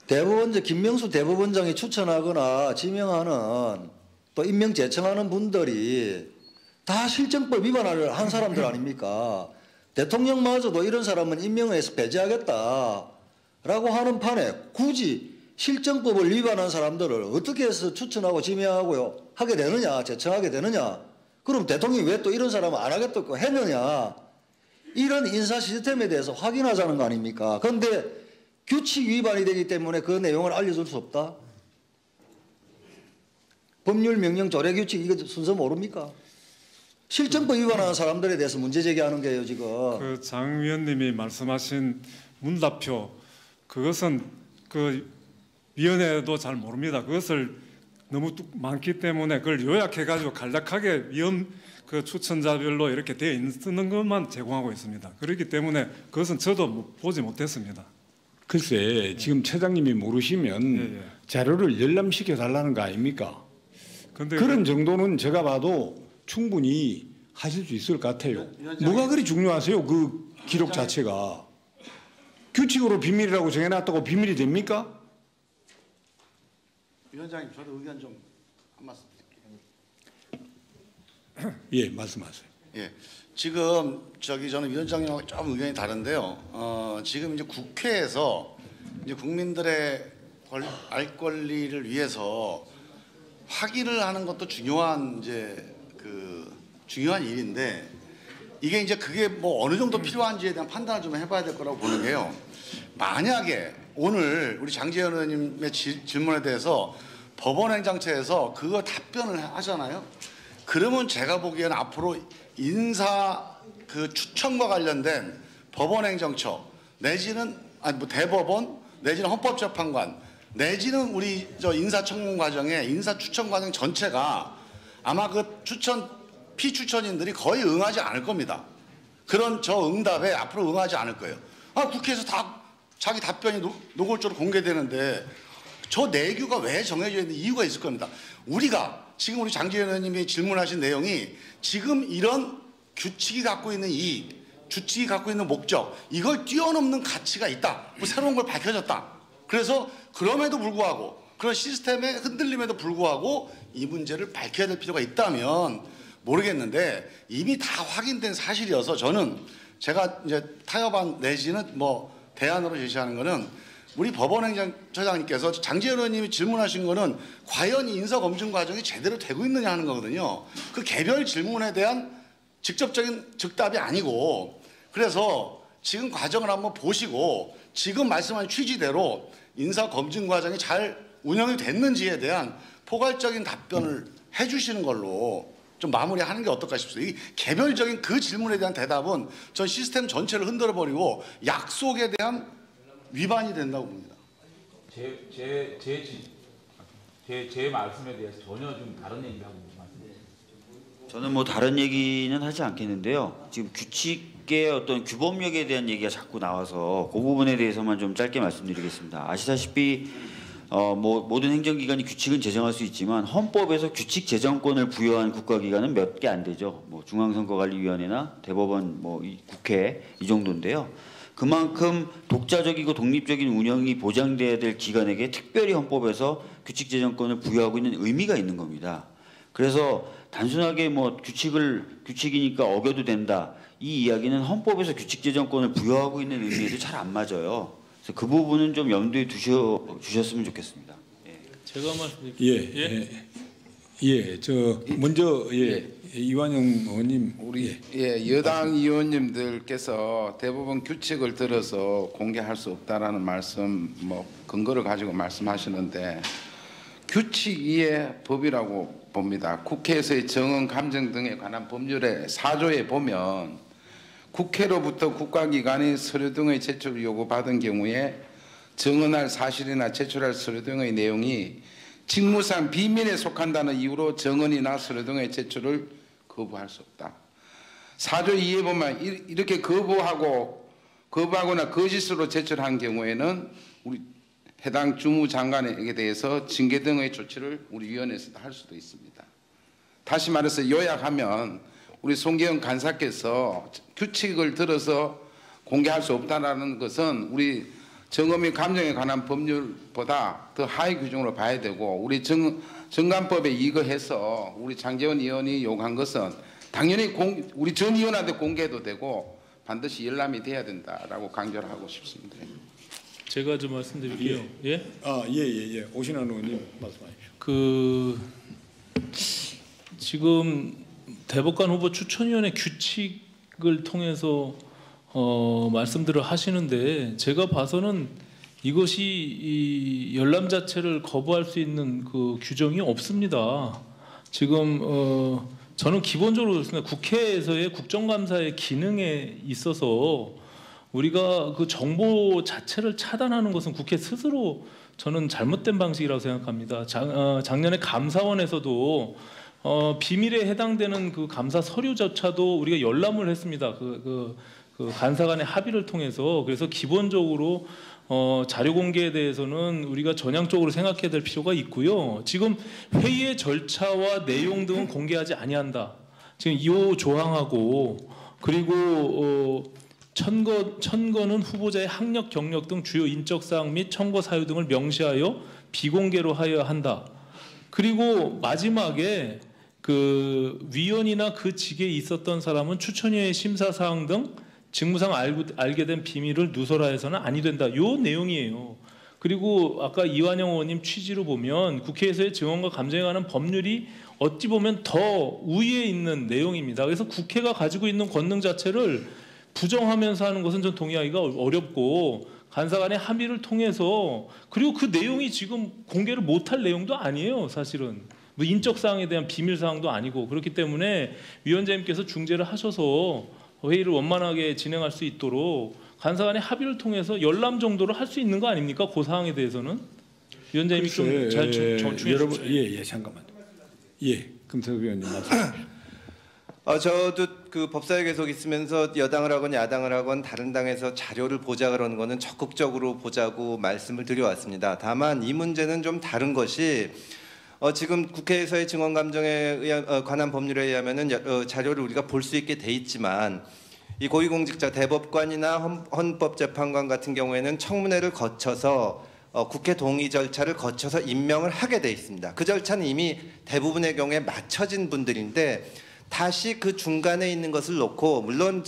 대법원장 김명수 대법원장이 추천하거나 지명하는 또 임명 제청하는 분들이 다 실정법 위반을 한 사람들 아닙니까? 대통령마저도 이런 사람은 임명해서 배제하겠다라고 하는 판에 굳이 실정법을 위반한 사람들을 어떻게 해서 추천하고 지명하고요 하게 되느냐, 제청하게 되느냐? 그럼 대통령이 왜 또 이런 사람은 안 하겠다고 했느냐? 이런 인사 시스템에 대해서 확인하자는 거 아닙니까? 그런데 규칙 위반이 되기 때문에 그 내용을 알려줄 수 없다? 법률 명령 조례 규칙 이거 순서 모릅니까? 실정법 위반하는 사람들에 대해서 문제 제기하는 거예요 지금. 그 장 위원님이 말씀하신 문답표 그것은 그 위원회도 잘 모릅니다. 그것을 너무 많기 때문에 그걸 요약해 가지고 간략하게 위원 그 추천자별로 이렇게 되어 있는 것만 제공하고 있습니다. 그렇기 때문에 그것은 저도 보지 못했습니다. 글쎄 지금 처장님이 모르시면 자료를 열람시켜 달라는 거 아닙니까? 근데 그런 정도는 제가 봐도 충분히 하실 수 있을 것 같아요. 뭐가 그리 중요하세요? 그 기록 자체가. 규칙으로 비밀이라고 정해놨다고 비밀이 됩니까? 위원장님, 저도 의견 좀 한 말씀 드릴게요. 예, 말씀하세요. 예, 지금 저는 위원장님하고 좀 의견이 다른데요. 지금 이제 국회에서 이제 국민들의 알 권리를 위해서 확인을 하는 것도 중요한 이제 중요한 일인데 이게 이제 그게 뭐 어느 정도 필요한지에 대한 판단을 좀 해봐야 될 거라고 보는 게요. 만약에 오늘 우리 장제원 의원님의 질문에 대해서 법원행정처에서 그거 답변을 하잖아요. 그러면 제가 보기에는 앞으로 인사 그 추천과 관련된 법원행정처 내지는 뭐 대법원 내지는 헌법재판관 내지는 우리 저 인사청문 과정에 인사 추천 과정 전체가 아마 그 피추천인들이 거의 응하지 않을 겁니다. 그런 저 응답에 앞으로 응하지 않을 거예요. 국회에서 다 자기 답변이 노골적으로 공개되는데 저 내규가 왜 정해져 있는 이유가 있을 겁니다. 우리가 지금 우리 장제원 의원님이 질문하신 내용이 지금 이런 규칙이 갖고 있는 이익, 규칙이 갖고 있는 목적 이걸 뛰어넘는 가치가 있다. 뭐 새로운 걸 밝혀졌다. 그래서 그럼에도 불구하고 그런 시스템의 흔들림에도 불구하고 이 문제를 밝혀야 될 필요가 있다면 모르겠는데 이미 다 확인된 사실이어서 저는 제가 이제 타협안 내지는 뭐 대안으로 제시하는 거는 우리 법원행정처장님께서 장제원 의원님이 질문하신 거는 과연 이 인사검증 과정이 제대로 되고 있느냐 하는 거거든요. 그 개별 질문에 대한 직접적인 즉답이 아니고 그래서 지금 과정을 한번 보시고 지금 말씀하신 취지대로 인사검증 과정이 잘 운영이 됐는지에 대한 포괄적인 답변을 해주시는 걸로 좀 마무리하는 게 어떨까 싶습니다. 이 개별적인 그 질문에 대한 대답은 전 시스템 전체를 흔들어버리고 약속에 대한 위반이 된다고 봅니다. 제 말씀에 대해서 전혀 좀 다른 얘기하고 말씀드립니다. 저는 뭐 다른 얘기는 하지 않겠는데요. 지금 규칙의 어떤 규범력에 대한 얘기가 자꾸 나와서 그 부분에 대해서만 좀 짧게 말씀드리겠습니다. 아시다시피 뭐 모든 행정기관이 규칙은 제정할 수 있지만 헌법에서 규칙 제정권을 부여한 국가기관은 몇 개 안 되죠. 뭐 중앙선거관리위원회나 대법원, 뭐 국회 이 정도인데요. 그만큼 독자적이고 독립적인 운영이 보장돼야 될 기관에게 특별히 헌법에서 규칙 제정권을 부여하고 있는 의미가 있는 겁니다. 그래서 단순하게 뭐 규칙이니까 어겨도 된다, 이 이야기는 헌법에서 규칙 제정권을 부여하고 있는 의미에도 잘 안 맞아요. 그래서 그 부분은 좀 염두에 주셨으면 좋겠습니다. 제가 말씀드릴게요. 저 먼저 이완영 의원님, 우리 여당 의원님들께서 대부분 규칙을 들어서 공개할 수 없다라는 말씀, 뭐 근거를 가지고 말씀하시는데 규칙 위의 법이라고 봅니다. 국회에서의 정언, 감정 등에 관한 법률의 4조에 보면 국회로부터 국가기관이 서류 등의 제출을 요구받은 경우에 정언할 사실이나 제출할 서류 등의 내용이 직무상 비밀에 속한다는 이유로 정언이나 서류 등의 제출을 거부할 수 없다. 4조 2에 보면 이렇게 거부하거나 거짓으로 제출한 경우에는 우리 해당 주무장관에게 대해서 징계 등의 조치를 우리 위원회에서도 할 수도 있습니다. 다시 말해서 요약하면 우리 송기영 간사께서 규칙을 들어서 공개할 수 없다는 것은 우리 정언 및 감정에 관한 법률보다 더 하위 규정으로 봐야 되고, 우리 정관법에 이거해서 우리 장제원 의원이 요구한 것은 당연히 우리 전 의원한테 공개해도 되고 반드시 열람이 돼야 된다라고 강조를 하고 싶습니다. 제가 좀 말씀드릴게요. 예? 오신환 의원님 말씀하십시오. 지금 대법관 후보 추천위원회 규칙을 통해서 말씀들을 하시는데, 제가 봐서는 이것이 이 열람 자체를 거부할 수 있는 그 규정이 없습니다. 지금 저는 기본적으로 그렇습니다. 국회에서의 국정감사의 기능에 있어서 우리가 그 정보 자체를 차단하는 것은 국회 스스로 저는 잘못된 방식이라고 생각합니다. 작년에 감사원에서도 비밀에 해당되는 그 감사 서류조차도 우리가 열람을 했습니다. 그 간사 간의 합의를 통해서. 그래서 기본적으로 자료 공개에 대해서는 우리가 전향적으로 생각해야 될 필요가 있고요. 지금 회의의 절차와 내용 등은 공개하지 아니한다. 지금 2호 조항하고, 그리고 천거는 후보자의 학력, 경력 등 주요 인적 사항 및 청구 사유 등을 명시하여 비공개로 하여야 한다. 그리고 마지막에 그 위원이나 그 직에 있었던 사람은 추천위의 심사 사항 등 직무상 알게 된 비밀을 누설하여서는 아니 된다. 요 내용이에요. 그리고 아까 이완영 의원님 취지로 보면 국회에서의 증언과 감정에 관한 법률이 어찌 보면 더 우위에 있는 내용입니다. 그래서 국회가 가지고 있는 권능 자체를 부정하면서 하는 것은 전 동의하기가 어렵고, 간사 간의 합의를 통해서, 그리고 그 내용이 지금 공개를 못할 내용도 아니에요. 사실은 뭐 인적 사항에 대한 비밀 사항도 아니고, 그렇기 때문에 위원장님께서 중재를 하셔서 회의를 원만하게 진행할 수 있도록 간사 간의 합의를 통해서 열람 정도를 할 수 있는 거 아닙니까? 그 사항에 대해서는 위원장님이 좀 잘 정충해 주십시오. 잠깐만요. 금태섭 위원님 말씀. 저도 그 법사위 계속 있으면서 여당을 하건 야당을 하건 다른 당에서 자료를 보자 그러는 거는 적극적으로 보자고 말씀을 드려왔습니다. 다만 이 문제는 좀 다른 것이, 지금 국회에서의 증언 감정에 관한 법률에 의하면은 자료를 우리가 볼 수 있게 돼 있지만, 이 고위공직자 대법관이나 헌법재판관 같은 경우에는 청문회를 거쳐서 국회 동의 절차를 거쳐서 임명을 하게 돼 있습니다. 그 절차는 이미 대부분의 경우에 마쳐진 분들인데, 다시 그 중간에 있는 것을 놓고, 물론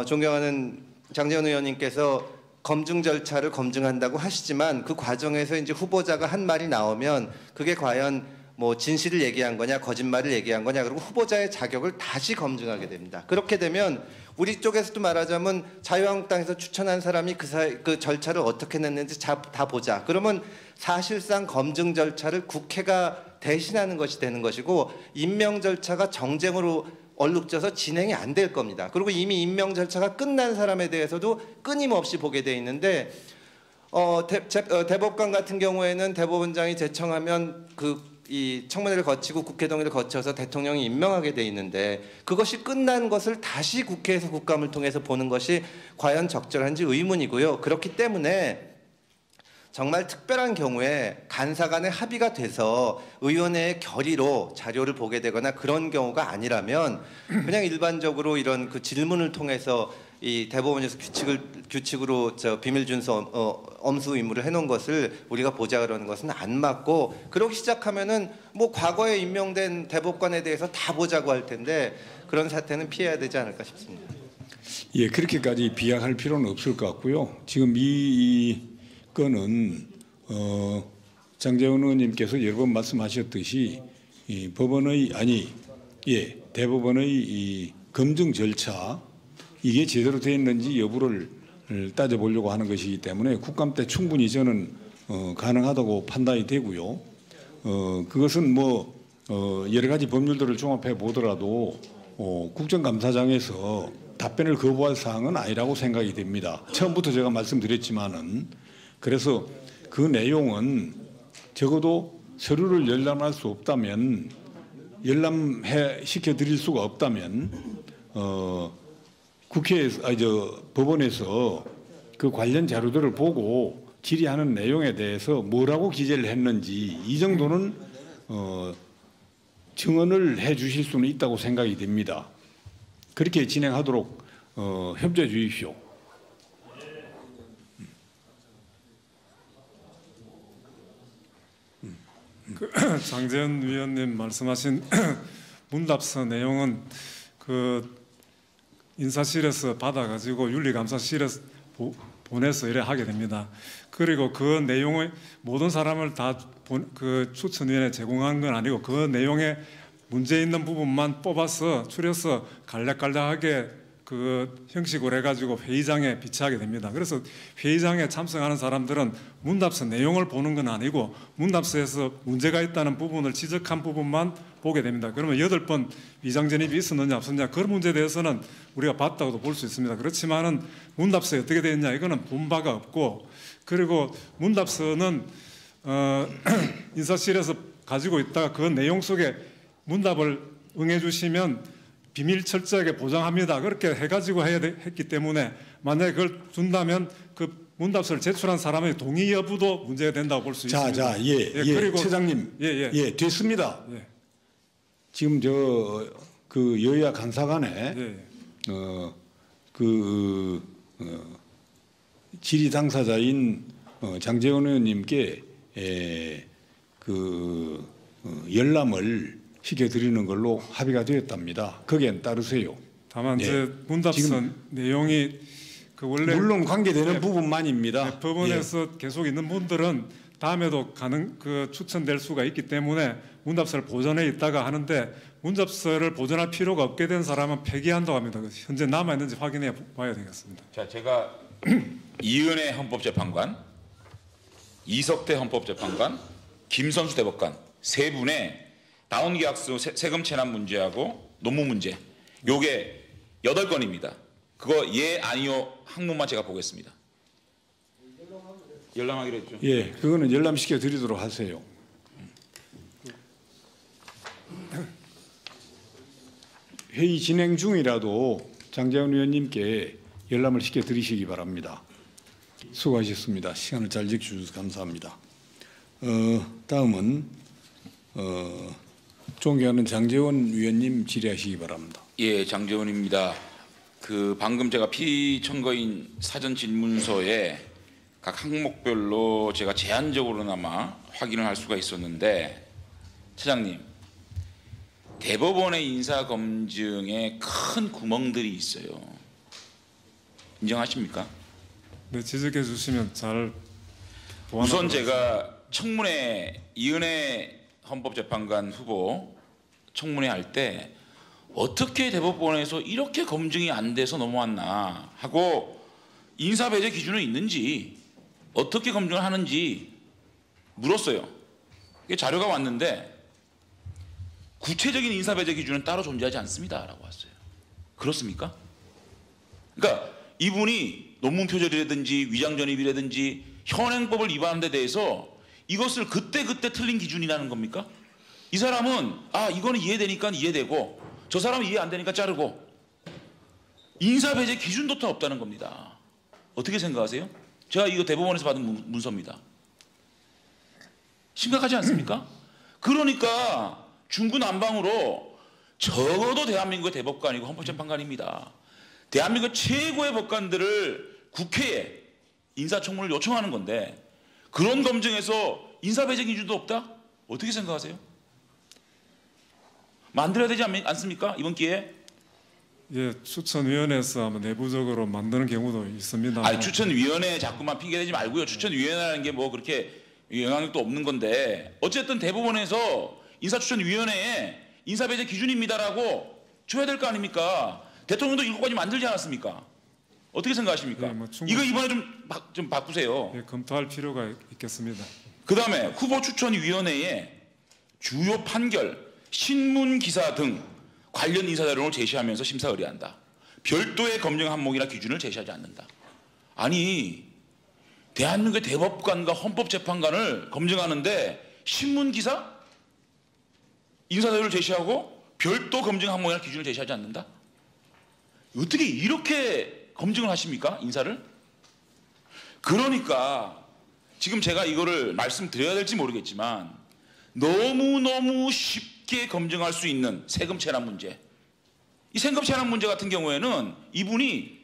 존경하는 장제원 의원님께서 검증 절차를 검증한다고 하시지만, 그 과정에서 이제 후보자가 한 말이 나오면 그게 과연 뭐 진실을 얘기한 거냐 거짓말을 얘기한 거냐, 그리고 후보자의 자격을 다시 검증하게 됩니다. 그렇게 되면 우리 쪽에서도 말하자면 자유한국당에서 추천한 사람이 그 절차를 어떻게 냈는지 다 보자. 그러면 사실상 검증 절차를 국회가 대신하는 것이 되는 것이고, 임명 절차가 정쟁으로 얼룩져서 진행이 안 될 겁니다. 그리고 이미 임명 절차가 끝난 사람에 대해서도 끊임없이 보게 돼 있는데, 대법관 같은 경우에는 대법원장이 제청하면 이 청문회를 거치고 국회 동의를 거쳐서 대통령이 임명하게 돼 있는데, 그것이 끝난 것을 다시 국회에서 국감을 통해서 보는 것이 과연 적절한지 의문이고요. 그렇기 때문에 정말 특별한 경우에 간사 간의 합의가 돼서 의원회의 결의로 자료를 보게 되거나 그런 경우가 아니라면, 그냥 일반적으로 이런 그 질문을 통해서 이 대법원에서 규칙으로 비밀 준수 엄수 의무를 해놓은 것을 우리가 보좌하려는 것은 안 맞고, 그러기 시작하면은 뭐 과거에 임명된 대법관에 대해서 다 보자고 할 텐데 그런 사태는 피해야 되지 않을까 싶습니다. 예, 그렇게까지 비약할 필요는 없을 것 같고요. 지금 이 건은 장제원 의원님께서 여러 번 말씀하셨듯이 이 법원의 대법원의 이 검증 절차, 이게 제대로 되어 있는지 여부를 따져보려고 하는 것이기 때문에 국감 때 충분히 저는 가능하다고 판단이 되고요. 그것은 뭐 여러 가지 법률들을 종합해 보더라도 국정감사장에서 답변을 거부할 사항은 아니라고 생각이 됩니다. 처음부터 제가 말씀드렸지만은, 그래서 그 내용은 적어도 서류를 열람할 수 없다면, 열람해 시켜 드릴 수가 없다면 국회에서 법원에서 그 관련 자료들을 보고 질의하는 내용에 대해서 뭐라고 기재를 했는지 이 정도는 증언을 해 주실 수는 있다고 생각이 됩니다. 그렇게 진행하도록 협조해 주십시오. 장제원 위원님 말씀하신 문답서 내용은 그 인사실에서 받아가지고 윤리감사실에서 보내서 이래 하게 됩니다. 그리고 그 내용의 모든 사람을 다 그 추천위원회에 제공한 건 아니고 그 내용에 문제 있는 부분만 뽑아서 추려서 간략간략하게 그 형식으로 해가지고 회의장에 비치하게 됩니다. 그래서 회의장에 참석하는 사람들은 문답서 내용을 보는 건 아니고 문답서에서 문제가 있다는 부분을 지적한 부분만 보게 됩니다. 그러면 8번 위장전입이 있었느냐 없었느냐 그런 문제에 대해서는 우리가 봤다고도 볼 수 있습니다. 그렇지만은 문답서에 어떻게 되어 있냐 이거는 본 바가 없고, 그리고 문답서는 인사실에서 가지고 있다가 그 내용 속에 문답을 응해 주시면 비밀 철저하게 보장합니다. 그렇게 해가지고 했기 때문에 만약에 그걸 준다면 그 문답서를 제출한 사람의 동의 여부도 문제가 된다고 볼 수 있습니다. 그리고 차장님, 됐습니다. 예. 지금 그 여야 간사간에 질의 당사자인 장제원 의원님께 열람을 시켜드리는 걸로 합의가 되었답니다. 거기엔 따르세요. 다만 제 문답서 내용이 그 원래 물론 관계되는 부분만입니다. 법원에서 계속 있는 분들은 다음에도 추천될 수가 있기 때문에 문답서를 보존해 있다가 하는데, 문답서를 보존할 필요가 없게 된 사람은 폐기한다고 합니다. 현재 남아 있는지 확인해 봐야 되겠습니다. 자, 제가 이은혜 헌법재판관, 이석태 헌법재판관, 김선수 대법관 세 분의 다운계약서 세금 체납 문제하고 논문 문제, 요게 8건입니다. 그거 예 아니요 항목만 제가 보겠습니다. 열람하기로 했죠. 예, 그거는 열람시켜 드리도록 하세요. 회의 진행 중이라도 장제원 의원님께 열람을 시켜 드리시기 바랍니다. 수고하셨습니다. 시간을 잘 지켜주셔서 감사합니다. 다음은 존경하는 장제원 위원님 질의하시기 바랍니다. 예, 장제원입니다. 방금 제가 피청거인 사전 질문서에 각 항목별로 제가 제한적으로나마 확인을 할 수가 있었는데, 차장님, 대법원의 인사검증에 큰 구멍들이 있어요. 인정하십니까? 네, 지적해 주시면 잘 우선 제가 청문회 이은혜 헌법재판관 후보 청문회 할 때 어떻게 대법원에서 이렇게 검증이 안 돼서 넘어왔나 하고 인사배제 기준은 있는지 어떻게 검증을 하는지 물었어요. 자료가 왔는데 구체적인 인사배제 기준은 따로 존재하지 않습니다 라고 왔어요. 그렇습니까? 그러니까 이분이 논문 표절이라든지 위장전입이라든지 현행법을 위반한 데 대해서 이것을 그때그때 틀린 기준이라는 겁니까? 이 사람은 이거는 이해되니까 이해되고 저 사람은 이해 안 되니까 자르고, 인사배제 기준도 다 없다는 겁니다. 어떻게 생각하세요? 제가 이거 대법원에서 받은 문서입니다. 심각하지 않습니까? 그러니까 중구난방으로 적어도 대한민국의 대법관이고 헌법재판관입니다. 대한민국 최고의 법관들을 국회에 인사청문을 요청하는 건데 그런 검증에서 인사배제 기준도 없다? 어떻게 생각하세요? 만들어야 되지 않습니까? 이번 기회에? 예, 추천위원회에서 아마 내부적으로 만드는 경우도 있습니다. 아니 추천위원회 자꾸만 핑계대지 말고요. 추천위원회라는 게 뭐 그렇게 영향력도 없는 건데 어쨌든 대법원에서 인사추천위원회에 인사배제 기준입니다라고 줘야 될 거 아닙니까? 대통령도 이것까지 만들지 않았습니까? 어떻게 생각하십니까? 네, 뭐 충분히- 이거 이번에 좀 바꾸세요. 예, 검토할 필요가 있겠습니다. 그 다음에 후보추천위원회에 주요 판결, 신문기사 등 관련 인사자료를 제시하면서 심사 의뢰한다. 별도의 검증 항목이나 기준을 제시하지 않는다. 아니 대한민국의 대법관과 헌법재판관을 검증하는데 신문기사? 인사자료를 제시하고 별도 검증 항목이나 기준을 제시하지 않는다? 어떻게 이렇게 검증을 하십니까? 인사를? 그러니까 지금 제가 이거를 말씀드려야 될지 모르겠지만 너무너무 쉽게 검증할 수 있는 세금 체납 문제. 이 세금 체납 문제 같은 경우에는 이분이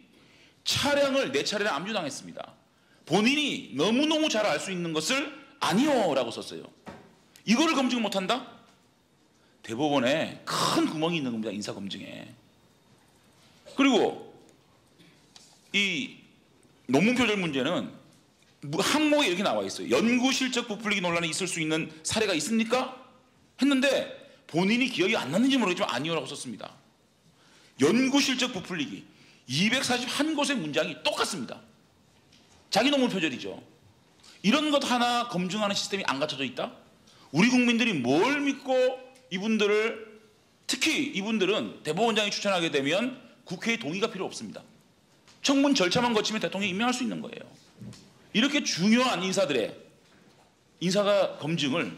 차량을 내 차례를 압류당했습니다. 본인이 너무너무 잘 알 수 있는 것을 아니요라고 썼어요. 이거를 검증 못한다? 대법원에 큰 구멍이 있는 겁니다. 인사검증에. 그리고 이 논문 표절 문제는 항목에 이렇게 나와 있어요. 연구 실적 부풀리기 논란이 있을 수 있는 사례가 있습니까? 했는데 본인이 기억이 안 났는지 모르겠지만 아니요라고 썼습니다. 연구 실적 부풀리기 241곳의 문장이 똑같습니다. 자기 논문 표절이죠. 이런 것 하나 검증하는 시스템이 안 갖춰져 있다? 우리 국민들이 뭘 믿고 이분들을, 특히 이분들은 대법원장이 추천하게 되면 국회의 동의가 필요 없습니다. 청문 절차만 거치면 대통령이 임명할 수 있는 거예요. 이렇게 중요한 인사들의 인사가 검증을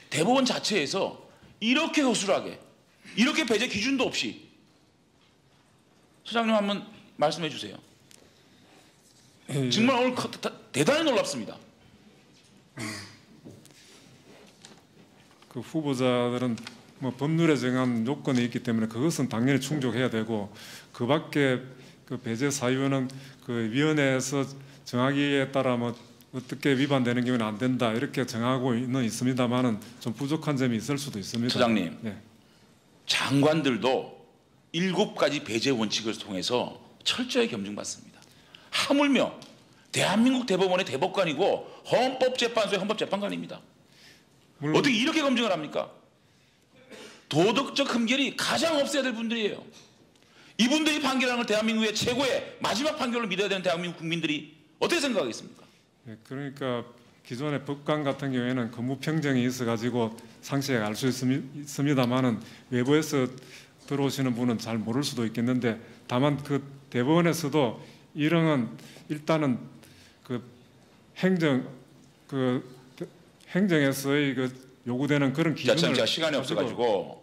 대법원 자체에서 이렇게 허술하게, 이렇게 배제 기준도 없이, 소장님 한번 말씀해 주세요. 정말 오늘 대단히 놀랍습니다. 그 후보자들은 뭐 법률에 정한 요건이 있기 때문에 그것은 당연히 충족해야 되고, 그 밖에 그 배제 사유는 그 위원회에서 정하기에 따라 뭐 어떻게 위반되는 경우는 안 된다 이렇게 정하고 있습니다만은 좀 부족한 점이 있을 수도 있습니다. 소장님, 네. 장관들도 7가지 배제 원칙을 통해서 철저히 검증받습니다. 하물며 대한민국 대법원의 대법관이고 헌법재판소의 헌법재판관입니다. 어떻게 이렇게 검증을 합니까? 도덕적 흠결이 가장 없어야 될 분들이에요. 이분들이 판결하는 걸 대한민국의 최고의 마지막 판결로 믿어야 되는 대한민국 국민들이 어떻게 생각하겠습니까? 네, 그러니까 기존의 법관 같은 경우에는 근무 평정이 있어가지고 상세히 알 수 있습니다만은 외부에서 들어오시는 분은 잘 모를 수도 있겠는데, 다만 그 대법원에서도 이런 일단은 그 행정에서의 그 요구되는 그런 기준을 제가 시간이 없어가지고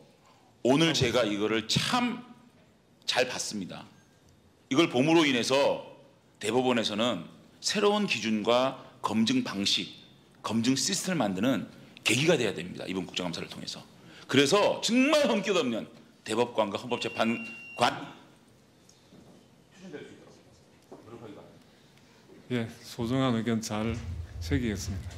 오늘 제가 이거를 참 잘 봤습니다. 이걸 봄으로 인해서 대법원에서는 새로운 기준과 검증 방식, 검증 시스템을 만드는 계기가 돼야 됩니다. 이번 국정감사를 통해서. 그래서 정말 흠결 없는 대법관과 헌법재판관 추천될 수 있도록 노력하기가. 예, 소중한 의견 잘 새기겠습니다.